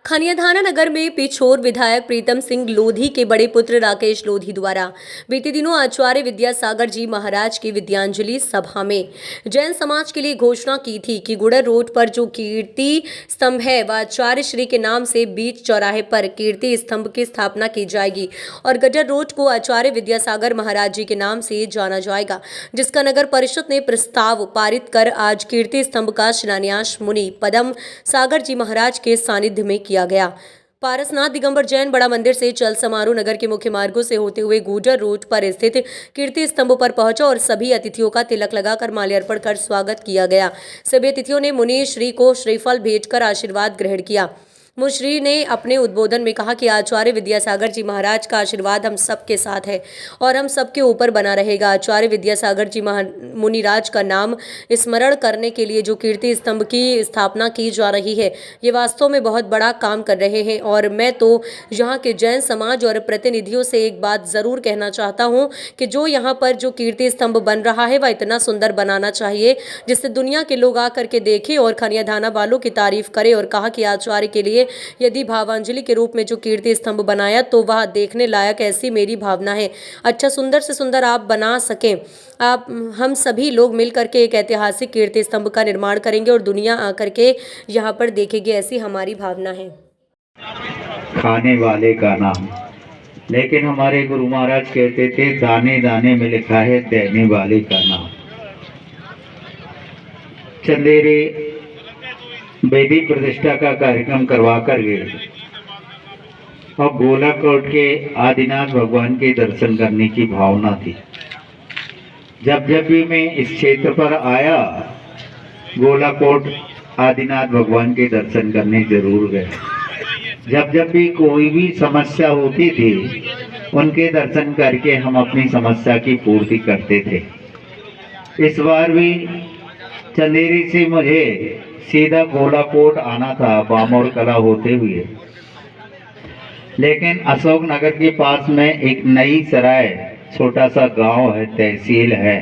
खनियाधाना नगर में पिछोर विधायक प्रीतम सिंह लोधी के बड़े पुत्र राकेश लोधी द्वारा बीते दिनों आचार्य विद्यासागर जी महाराज की विद्यांजलि सभा में जैन समाज के लिए घोषणा की थी कि गुड़र रोड पर जो कीर्ति स्तंभ है वह आचार्य श्री के नाम से बीच चौराहे पर कीर्ति स्तंभ की स्थापना की जाएगी और गटर रोड को आचार्य विद्यासागर महाराज जी के नाम से जाना जाएगा, जिसका नगर परिषद ने प्रस्ताव पारित कर आज कीर्ति स्तंभ का शिलान्यास मुनि पदम सागर जी महाराज के सानिध्य में किया गया। पारसनाथ दिगंबर जैन बड़ा मंदिर से चल समारोह नगर के मुख्य मार्गों से होते हुए गुर्जर रोड पर स्थित कीर्ति स्तंभ पर पहुंचा और सभी अतिथियों का तिलक लगाकर माल्यार्पण कर स्वागत किया गया। सभी अतिथियों ने मुनि श्री को श्रीफल भेंटकर आशीर्वाद ग्रहण किया। मुश्री ने अपने उद्बोधन में कहा कि आचार्य विद्यासागर जी महाराज का आशीर्वाद हम सबके साथ है और हम सबके ऊपर बना रहेगा। आचार्य विद्यासागर जी मुनिराज का नाम स्मरण करने के लिए जो कीर्ति स्तंभ की स्थापना की जा रही है, ये वास्तव में बहुत बड़ा काम कर रहे हैं और मैं तो यहाँ के जैन समाज और प्रतिनिधियों से एक बात ज़रूर कहना चाहता हूँ कि जो यहाँ पर जो कीर्ति स्तंभ बन रहा है वह इतना सुंदर बनाना चाहिए जिससे दुनिया के लोग आकर के देखें और खनियाधाना वालों की तारीफ करें। और कहा कि आचार्य के लिए यदि भावांजलि के रूप में जो कीर्ति स्तंभ बनाया तो वह देखने लायक, ऐसी मेरी भावना है। अच्छा सुंदर से सुंदर आप बना सकें, आप हम सभी लोग मिलकर के एक ऐतिहासिक कीर्ति स्तंभ का निर्माण करेंगे और दुनिया आकर के यहाँ पर देखेगी, ऐसी हमारी भावना है। खाने वाले का नाम, लेकिन हमारे गुरु महाराज कहते थे दाने दाने में लिखा है देने वाले का नाम। चंदेरे वेदी प्रतिष्ठा का कार्यक्रम करवा कर गए और गोलाकोट के आदिनाथ भगवान के दर्शन करने की भावना थी। जब भी मैं इस क्षेत्र पर आया, गोलाकोट आदिनाथ भगवान के दर्शन करने जरूर गए। जब भी कोई भी समस्या होती थी, उनके दर्शन करके हम अपनी समस्या की पूर्ति करते थे। इस बार भी चंदेरी से मुझे सीधा गोलाकोट आना था बामोर कला होते हुए, लेकिन अशोक नगर के पास में एक नई सराय छोटा सा गांव है, तहसील है,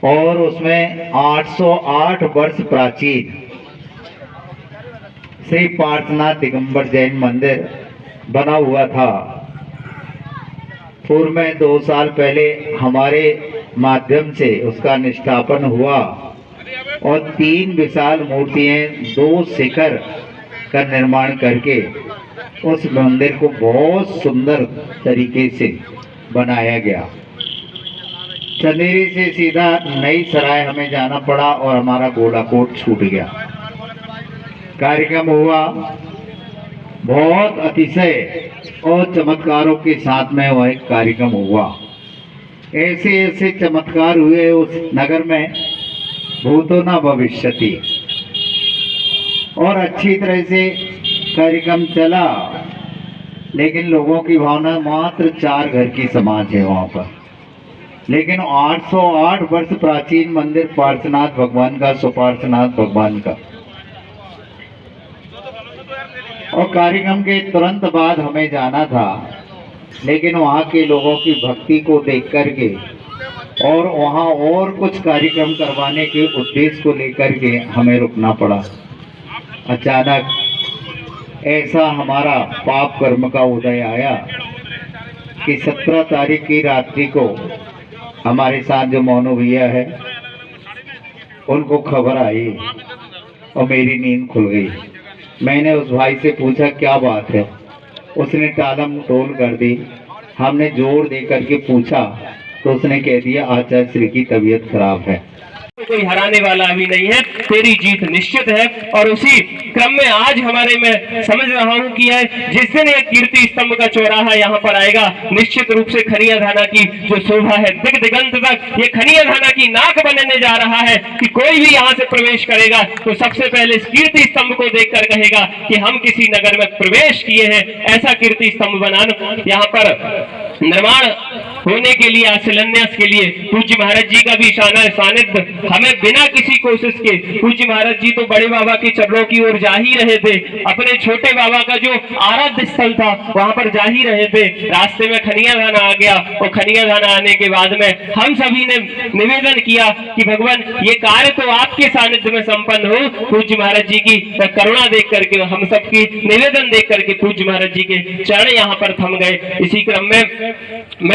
और उसमें 808 वर्ष प्राचीन श्री पारसनाथ दिगंबर जैन मंदिर बना हुआ था। पूर्व में 2 साल पहले हमारे माध्यम से उसका निष्ठापन हुआ और 3 विशाल मूर्तियां, 2 शिखर का निर्माण करके उस मंदिर को बहुत सुंदर तरीके से बनाया गया। चंदेरी से सीधा नई सराय हमें जाना पड़ा और हमारा गोलाकोट छूट गया। कार्यक्रम हुआ, बहुत अतिशय और चमत्कारों के साथ में वह एक कार्यक्रम हुआ। ऐसे ऐसे चमत्कार हुए उस नगर में, भूतो न भविष्यति, और अच्छी तरह से कार्यक्रम चला। लेकिन लोगों की भावना मात्र 4 घर की समाज है वहाँ पर, लेकिन 808 वर्ष प्राचीन मंदिर पार्श्वनाथ भगवान का, सुपार्श्वनाथ भगवान का। और कार्यक्रम के तुरंत बाद हमें जाना था, लेकिन वहाँ के लोगों की भक्ति को देख करके और वहाँ और कुछ कार्यक्रम करवाने के उद्देश्य को लेकर के हमें रुकना पड़ा। अचानक ऐसा हमारा पाप कर्म का उदय आया कि 17 तारीख की रात्रि को हमारे साथ जो मोनू भैया है, उनको खबर आई और मेरी नींद खुल गई। मैंने उस भाई से पूछा क्या बात है, उसने टालम टोल कर दी। हमने जोर दे करके पूछा तो उसने कह दिया आचार्य श्री की तबीयत खराब है। कोई हराने वाला भी नहीं है, तेरी जीत निश्चित है। और उसी क्रम में आज हमारे मैं समझ रहा हूं कि है जिस दिन ये कीर्ति स्तंभ का चौराहा यहाँ पर आएगा, निश्चित रूप से खनियाधाना की जो शोभा है दिग दिगंत तक, ये खनियाधाना की नाक बनने जा रहा है कि कोई भी यहाँ से प्रवेश करेगा तो सबसे पहले इस कीर्ति स्तंभ को देखकर कहेगा कि हम किसी नगर में प्रवेश किए हैं। ऐसा कीर्ति स्तंभ बनाना यहाँ पर निर्माण होने के लिए, शिलान्यास के लिए पूज्य महाराज जी का भी सानिध्य हमें बिना किसी कोशिश के पूज्य महाराज जी तो बड़े बाबा के चरणों की ओर जा ही रहे थे, अपने छोटे बाबा का जो आराध्य स्थल था वहां पर जा ही रहे थे। रास्ते में खनिया धाना आ गया और खनिया धाना आने के बाद में हम सभी ने निवेदन किया कि भगवान ये कार्य तो आपके सानिध्य में संपन्न हो। पूज्य महाराज जी की करुणा देख करके, हम सबकी निवेदन देख करके पूज्य महाराज जी के चरण यहाँ पर थम गए। इसी क्रम में मैं